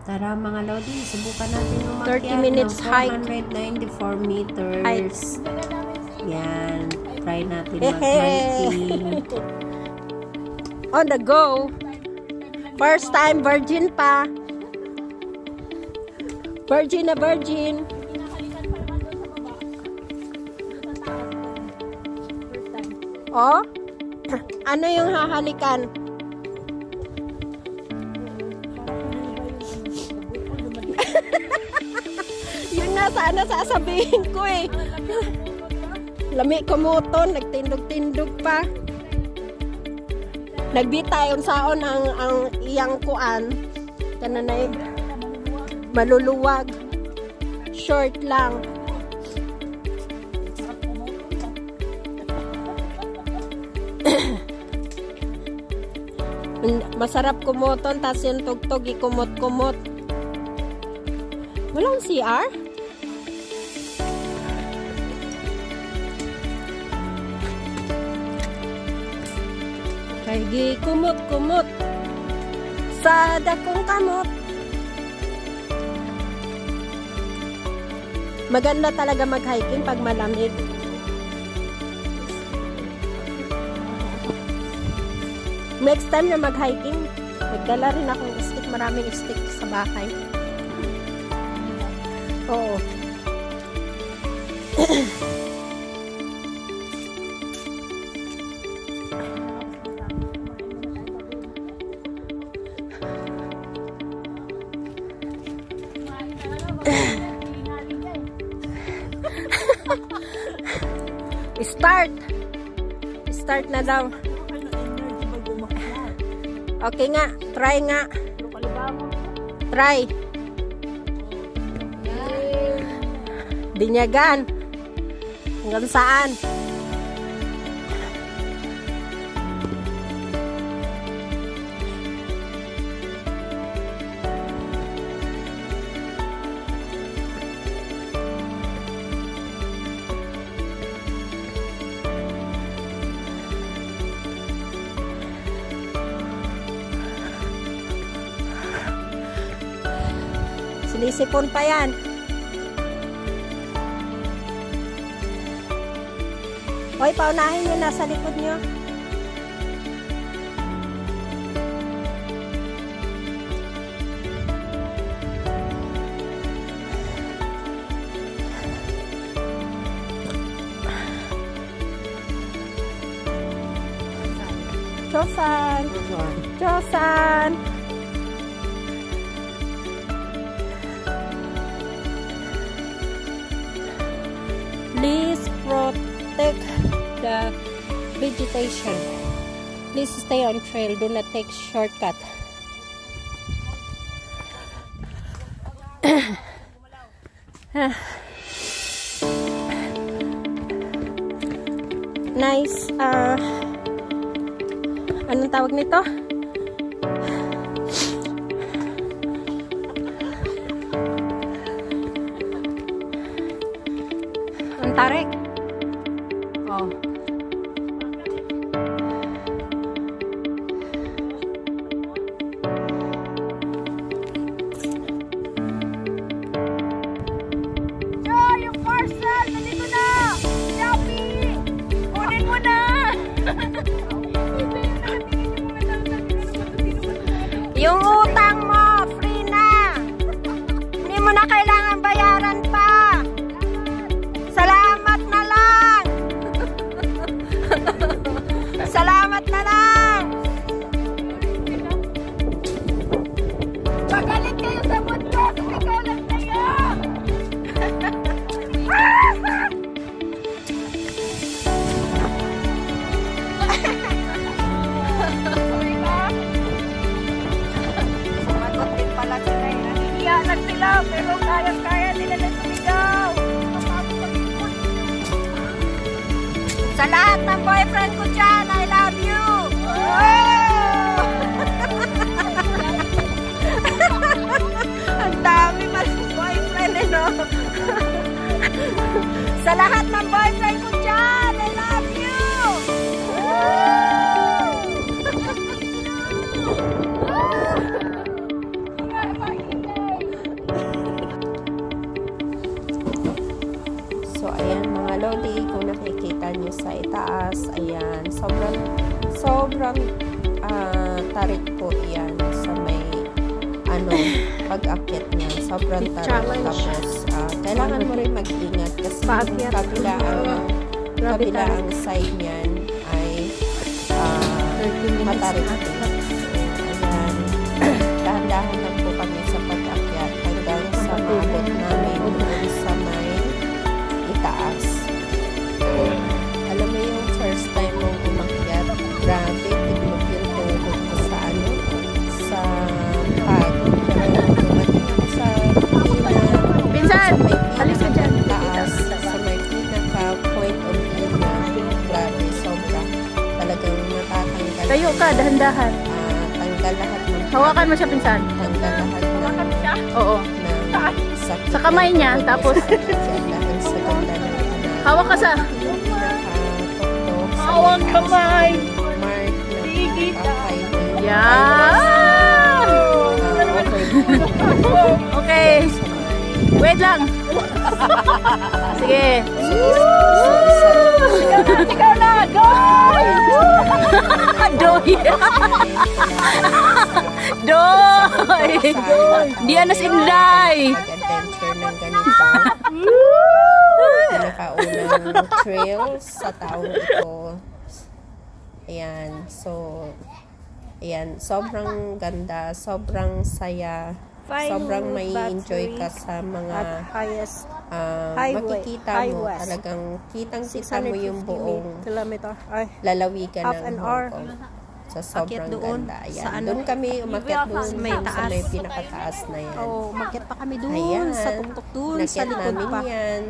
Tara mga Lodi, subukan natin umakyat 30 minutes ng 494 meters. Height. Yan. Try natin mag-hiking. On the go. First time, virgin pa. Virgin na virgin. Oh? Ano yung hahalikan? Yun na sana sasabihin ko eh. Lami kumuton, nagtindog-tindog pa. Nagbitayon saon ang iyang kuan. Kananay maluluwag. Short lang. Masarap kumuton, tas yung tugtog ikumot-kumot. Walang CR? Kay kumot-kumot sa dakong kamot. Maganda talaga mag-hiking pag malamig. Next time na mag-hiking, magdala rin akong stick. Maraming stick sa bahay. Oo. Start na daw. Okay nga, try nga. Try. Dinyagan. Hanggang saan? Sinisipon pa yan. Hoy, paunahin nyo nasa likod nyo. Josan! Josan! Please protect the vegetation. Please stay on trail. Do not take shortcut. Nice. Anong tawag nito? Ang tarik. Oh. Yung parcel! Nandito na! Shopee! Kunin mo na! Yung utang mo, free na! Hindi mo na kailangan bayaran pa! Salamat na lang! Salamat na lang! Pagalit kayo sa mundo! Ikaw lang kayo! Sumagot din pala sila eh. Nahihiya lang sila, pero kaya-kaya nila na sumigaw. Sa lahat ng boyfriend ko dyan, I love you! Ang dami malang boyfriend eh, no? Sa lahat ng boyfriend ko dyan, I love you! Ayan mga lodi, kung nakikita nyo sa itaas, ayan, sobrang tarik po yan sa may pag-akit niya. Sobrang tarik. Tapos, kailangan mo rin mag-ingat kasi kabilang side niyan ay matarik din. Ayan. Dahan-dahan lang po kami sa pag-akyat hanggang sa maabot namin doon sa may itaas. Alam mo yung first time mong umakyat, grabe, tiglog yung tuhod ko sa sa pag. Dumating ako sa Pinsan! Alis ka dyan. taas, sa may pinaka-point of view na, grabe, sobra. Talagang natatanggal. Tayo ka, dahan-dahan. Tanggal lahat ng Hawakan mo siya, Pinsan. tanggal lahat ng Oo. sakit. Sa kamay niya, tapos Dahil sa ganda ng hawak ka sa... Hawak kamay. Mark na Yan! Okay. Wait lang. Sige. Ikaw na! Doy! Doy! Doy! Diana Sinday! Adventure ng ganito. Pinakaunang trails sa taong ito. Ayan. So, ayan. Sobrang ganda. Sobrang saya. Sobrang may enjoy ka sa mga highest makikita mo. Talagang kitang-kita mo yung buong kilometer. Ay, lalawigan half ng an Hong hour. Kong. So, sobrang doon ganda. Ayan. sa Doon kami umakyat doon sa may sa taas. may pinakataas na yan. oh, makit pa kami doon Ayan. sa tuktok doon sa Nakyat likod namin pa. yan.